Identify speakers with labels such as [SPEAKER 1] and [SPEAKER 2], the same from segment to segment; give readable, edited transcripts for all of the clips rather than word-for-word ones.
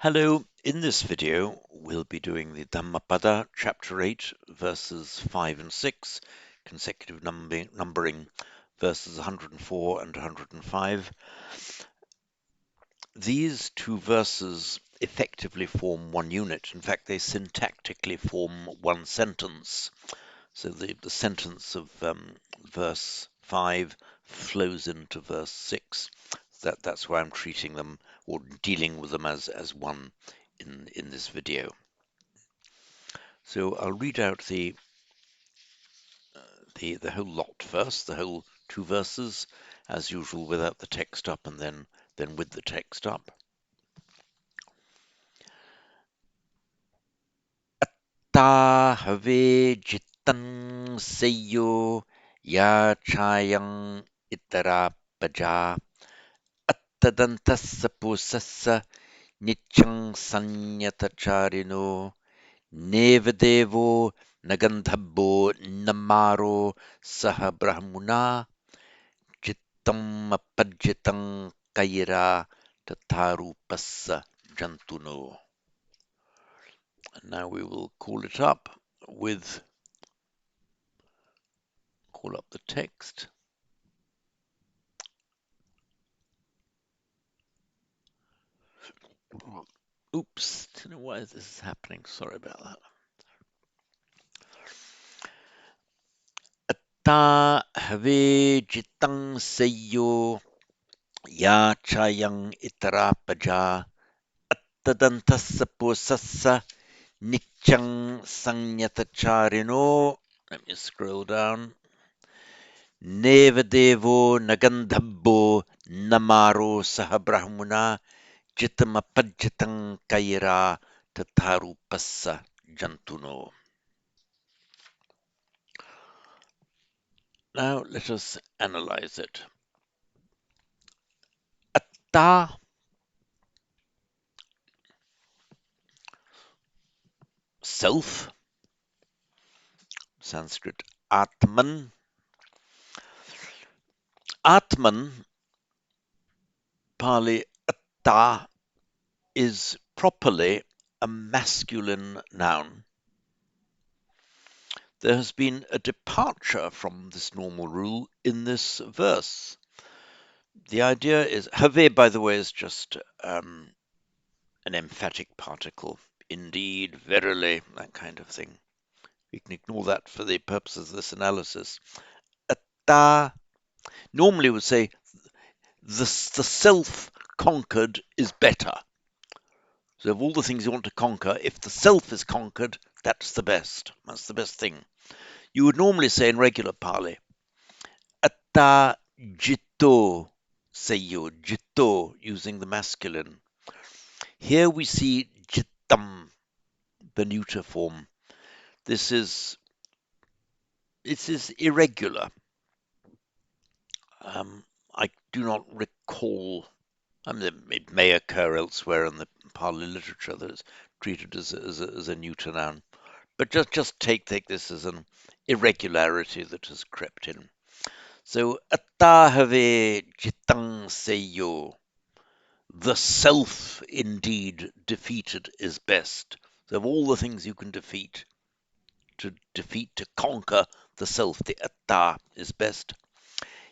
[SPEAKER 1] Hello, in this video we'll be doing the Dhammapada, chapter 8, verses 5 and 6, consecutive numbering verses 104 and 105. These two verses effectively form one unit. In fact, they syntactically form one sentence. So the sentence of verse 5 flows into verse 6. That's why I'm treating them or dealing with them as one in this video. So I'll read out the whole lot first, the whole two verses, as usual, without the text up, and then with the text up. Ta have jitang seyo ya chayang itara paja attadantassa pusassa nityang sanyatacharino Nevadevo Nagandhabbo Namaro Saha Brahmuna Jittam Apajitang Kaira Tatarupassa Jantuno. And now we will call it up call up the text. Oops, don't know why this is happening. Sorry about that. Ta have jitang seyo ya chayang itarapaja tadantassa pusassa nityang sanyatacharino. Let me scroll down. Nevadevo nagandhabbo namaro sahabrahmuna jitamapajjatang kaira tatarupassa jantuno. Now let us analyze it. Atta, self, Sanskrit Atman. Atman, Pali atta, is properly a masculine noun. There has been a departure from this normal rule in this verse. The idea is, have, by the way, is just an emphatic particle. Indeed, verily, that kind of thing. We can ignore that for the purposes of this analysis. Atta normally would say the self conquered is better. So of all the things you want to conquer, if the self is conquered, that's the best. That's the best thing. You would normally say in regular Pali, atta jito seyo, jito, using the masculine. Here we see jittam, the neuter form. This is irregular. I do not recall. It may occur elsewhere in the Pali literature that it's treated as a neuter noun, but just take this as an irregularity that has crept in. So atta have jitang seyo, the self indeed defeated is best. So of all the things you can defeat, to conquer the self, the atta is best.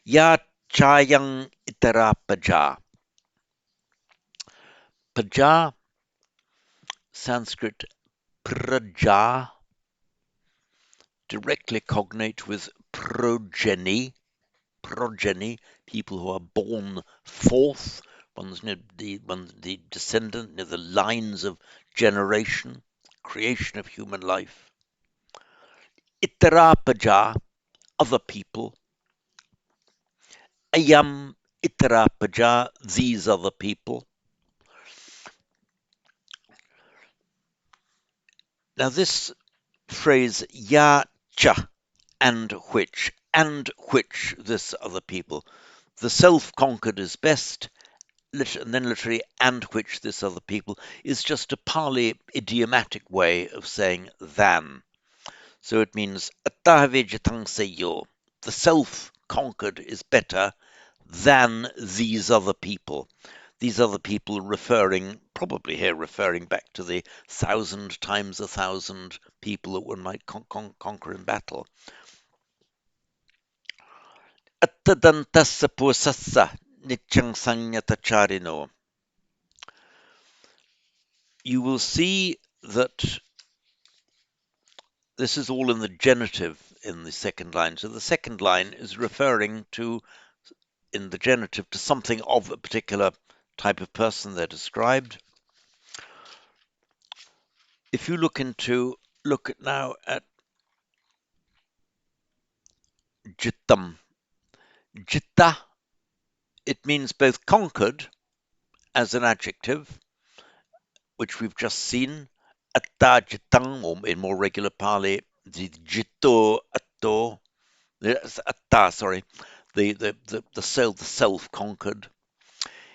[SPEAKER 1] Ya chayang itara paja. Paja, Sanskrit praja, directly cognate with progeny, people who are born forth, the descendant, the lines of generation, creation of human life. Itarapaja, other people. Ayam itarapaja, these other people. Now this phrase, ya cha, and which this other people. The self-conquered is best, and then literally, and which this other people, is just a Pali idiomatic way of saying than. So it means, attahavejatang seyo, the self-conquered is better than these other people. these other people referring, probably here referring back to the 1,000 times 1,000 people that one might conquer in battle. Attadantassa puasassa nityang sanyatacharino. You will see that this is all in the genitive in the second line. So the second line is referring to, in the genitive, to something of a particular type of person they're described. If you look now at jittam, jitta, it means both conquered as an adjective, which we've just seen, atta jittang, or in more regular Pali, the jitto atto, atta, sorry, the self conquered.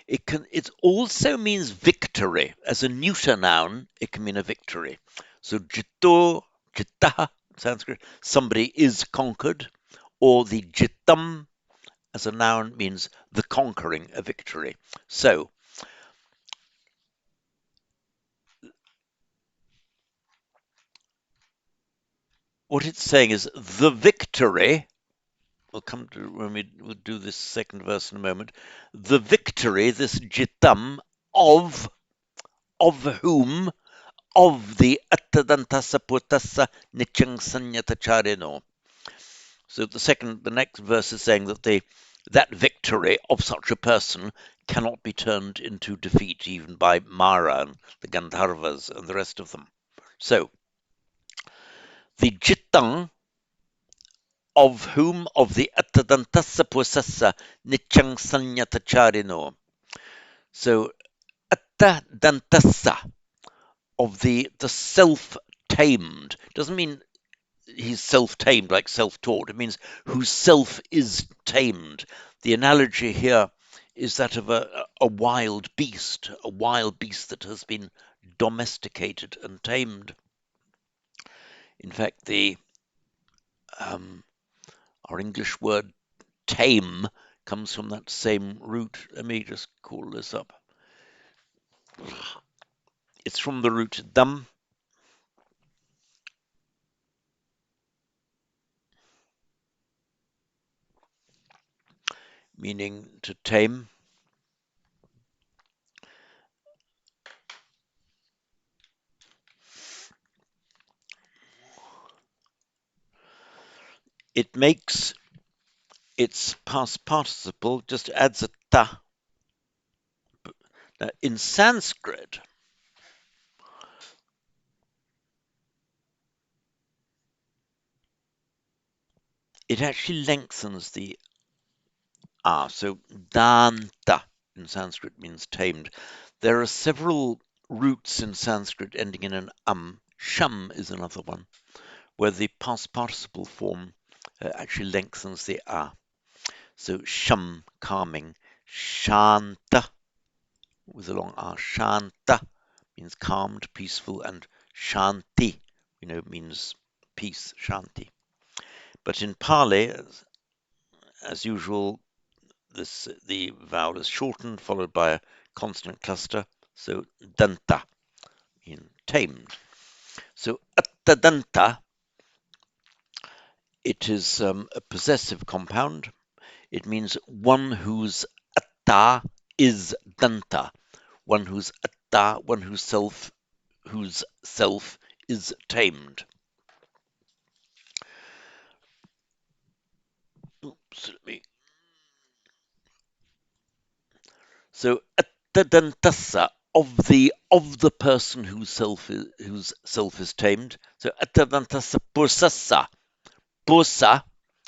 [SPEAKER 1] It also means victory. As a neuter noun, it can mean a victory. So jitto, jitta, Sanskrit, somebody is conquered, or the jittam as a noun means the conquering, a victory. So what it's saying is the victory. We'll come to when we'll do this second verse in a moment. The victory, this jittam, of whom, of the attadantasa putassa nityang sanyatacharino. So the next verse is saying that that victory of such a person cannot be turned into defeat even by Mara and the Gandharvas and the rest of them. So the jittang, of whom, of the attadantasa putassa nityang sanyatacharino. So attadantasa, of the self-tamed, doesn't mean he's self-tamed like self-taught. It means whose self is tamed. The analogy here is that of a wild beast that has been domesticated and tamed. In fact, our English word tame comes from that same root. Let me just call this up. It's from the root dham, meaning to tame. It makes its past participle, just adds a ta. Now, in Sanskrit, it actually lengthens the ah. So danta in Sanskrit means tamed. There are several roots in Sanskrit ending in an Sham is another one, where the past participle form actually lengthens the ah. So sham, calming. Shanta with a long ah. Shanta means calmed, peaceful, and shanti, means peace, shanti. But in Pali, as usual, the vowel is shortened, followed by a consonant cluster. So danta, in tamed. So attadanta, it is a possessive compound. It means one whose atta is danta, one whose atta, one whose self is tamed. Oops, So attadantassa, of the person whose self is tamed. So attadantassa pursassa, pursa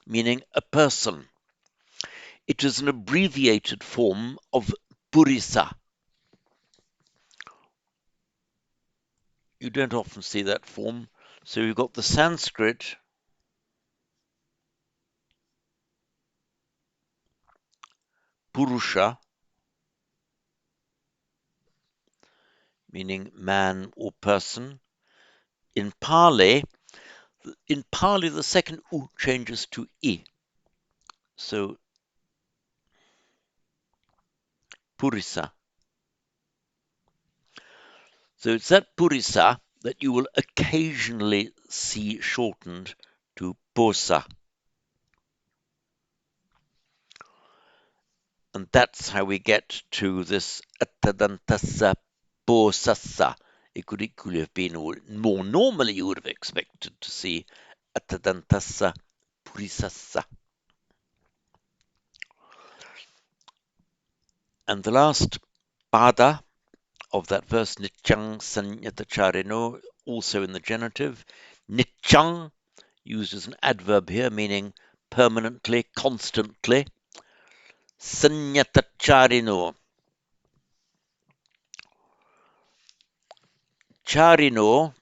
[SPEAKER 1] meaning a person. It is an abbreviated form of purisa. You don't often see that form. So you've got the Sanskrit purusha, meaning man or person. In Pali, the second u changes to I. So purisa. So it's that purisa that you will occasionally see shortened to posa. And that's how we get to this attadantassa posassa. It could equally have been, or more normally you would have expected to see attadantassa purisassa. And the last pada of that verse, nityang sanyatacharino, also in the genitive. Nityang, used as an adverb here, meaning permanently, constantly. Sanyatacharino. Charino,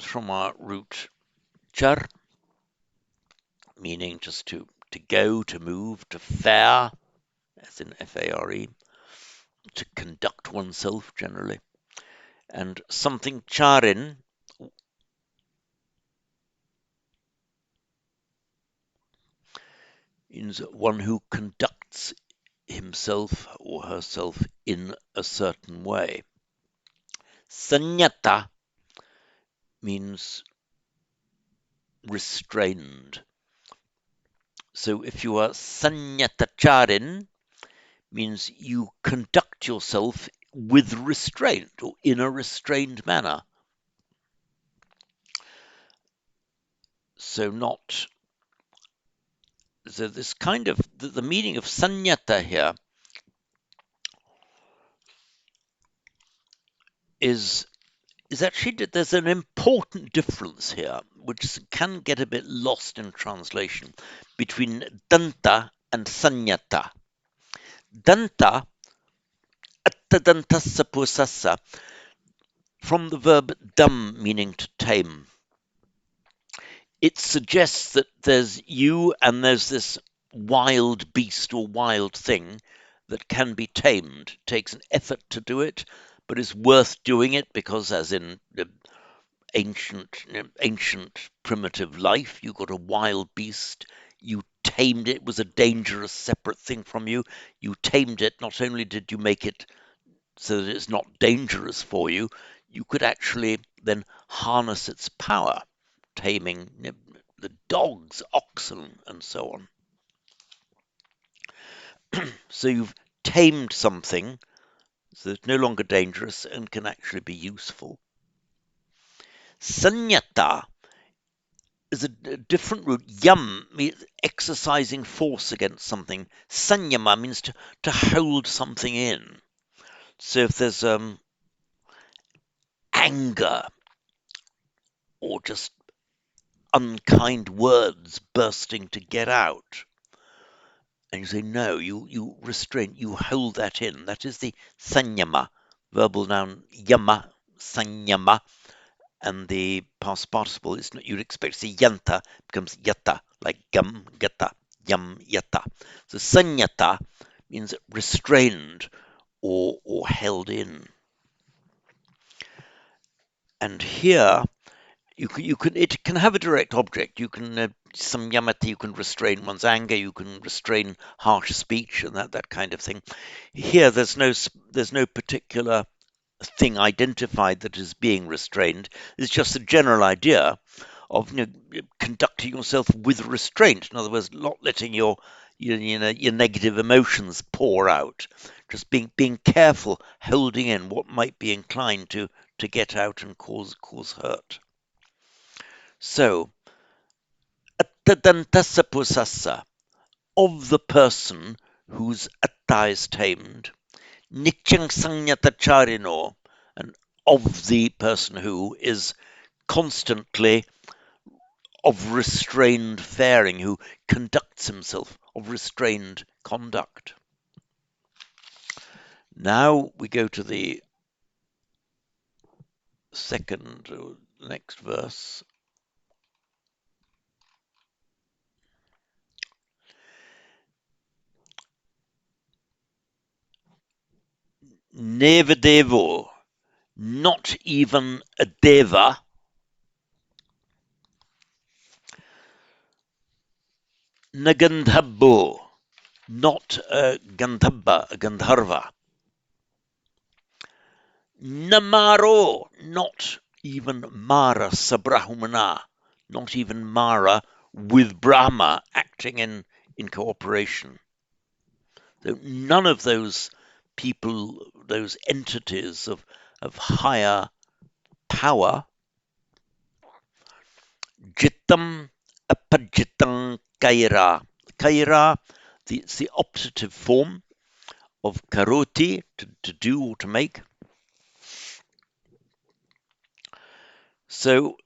[SPEAKER 1] from our root char, meaning just to go, to move, to fare, as in F-A-R-E, to conduct oneself generally. And something charin means one who conducts himself or herself in a certain way. Sanyata means restrained. So if you are sanyatacharin, means you conduct yourself with restraint or in a restrained manner. So not so this kind of the meaning of sanyata here is actually there's an important difference here which can get a bit lost in translation between danta and sanyata. Danta, attadantassa pusassa, from the verb dam meaning to tame. It suggests that there's you and there's this wild beast or wild thing that can be tamed. It takes an effort to do it, but is worth doing it because, as in ancient primitive life, you got a wild beast. You tamed it. It was a dangerous, separate thing from you. You tamed it. Not only did you make it so that it's not dangerous for you, you could actually then harness its power, taming the dogs, oxen, and so on. So you've tamed something so it's no longer dangerous and can actually be useful. Sanyata is a different root. Yam means exercising force against something. Sanyama means to hold something in. So if there's anger or just unkind words bursting to get out, and you say no, you restrain, you hold that in. That is the sanyama, verbal noun yama, sanyama, and the past participle is not, you'd expect to see yanta becomes yata, like gam gata, yam yata. So sanyata means restrained or held in. And here you can it can have a direct object. You can some yamati, you can restrain one's anger, you can restrain harsh speech and that kind of thing. Here there's no particular thing identified that is being restrained. It's just a general idea of conducting yourself with restraint. In other words, not letting your negative emotions pour out. Just being careful, holding in what might be inclined to get out and cause hurt. So, attadantassa of the person whose atta is tamed, nityang sanyatacharino, and of the person who is constantly of restrained faring, who conducts himself of restrained conduct. Now we go to the second, next verse. Nevadevo, not even a deva, nagandhabbo, not Gandharva. Namaro, not even Mara Sabrahumana, not even Mara with Brahma acting in cooperation. So none of those people, those entities of higher power, Jittam Apajitam Kaira. Kaira, it's the optative form of karoti, to do or to make. So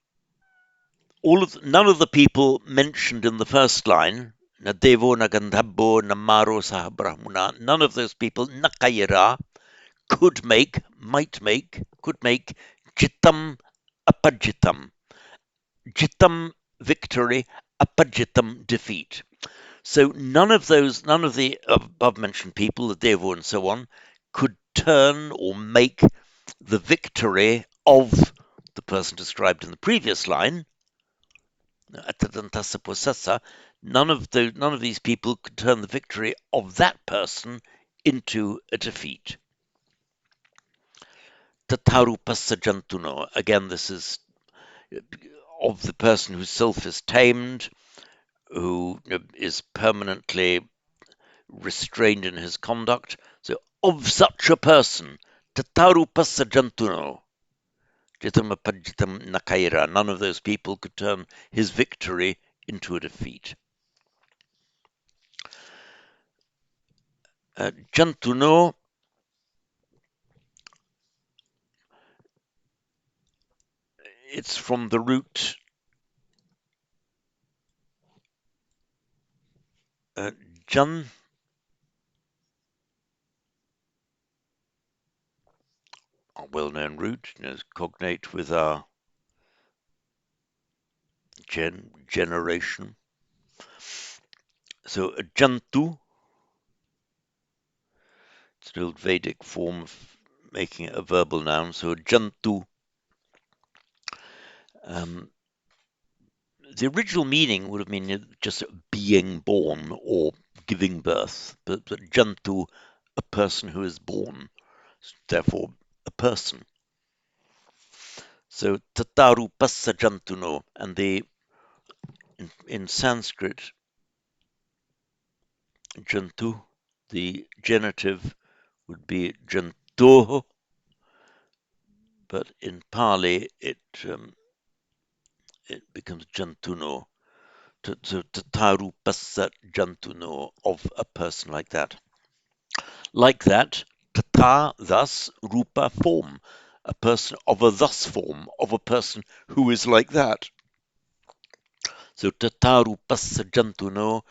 [SPEAKER 1] none of the people mentioned in the first line, na devo na gandhabbo na maro sahabrahmuna, none of those people, nakaira, could make, might make, could make jitam apajitam. Jitam victory, apajitam defeat. So none of the above mentioned people, the Devo and so on, could turn or make the victory of the person described in the previous line, none of these people could turn the victory of that person into a defeat. Tatarupassajantuno. Again, this is of the person whose self is tamed, who is permanently restrained in his conduct. So, of such a person, tatarupassajantuno. Jitamapajitam nakaira. None of those people could turn his victory into a defeat. Jantuno, it's from the root jan, a well-known root, cognate with our generation. So jantu, it's an old Vedic form of making it a verbal noun. So jantu. The original meaning would have been just being born or giving birth, but jantu, a person who is born, therefore a person. So tataru passa jantuno, and in Sanskrit, jantu, the genitive would be jantoh, but in Pali it becomes jantuno. Tataru passa jantuno, of a person like that. Like that, tata, thus, rupa, form, a person of a thus form, of a person who is like that. So tataru passa jantuno,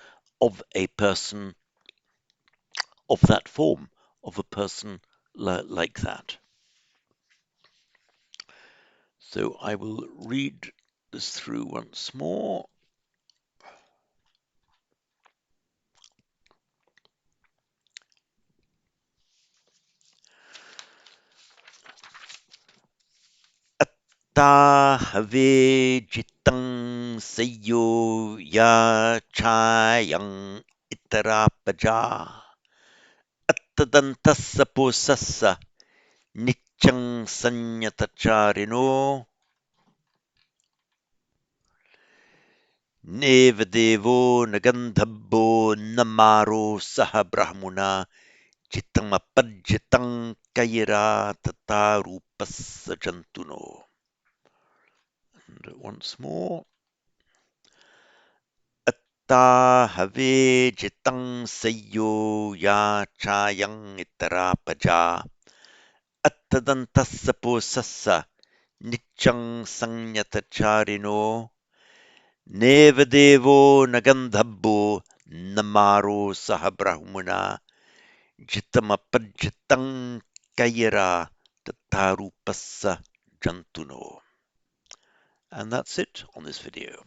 [SPEAKER 1] of a person of that form, of a person like that. So I will read this through once more. Ta have jitang sayo ya chayang itarapaja attadantassa posassa nityang sanyatacharino nevadevo nagandhabbo namaro saha brahmuna Chittamapajjitang kaira tatarupassa jantuno. And once more. Atta have jitang sayo ya chayang itarapaja. Attadantassa posassa nityang sanyatacharino. Nevadevo nagandhabbo namaro saha brahmana. Jittamapajjitang kaira tatarupassa jantuno. And that's it on this video.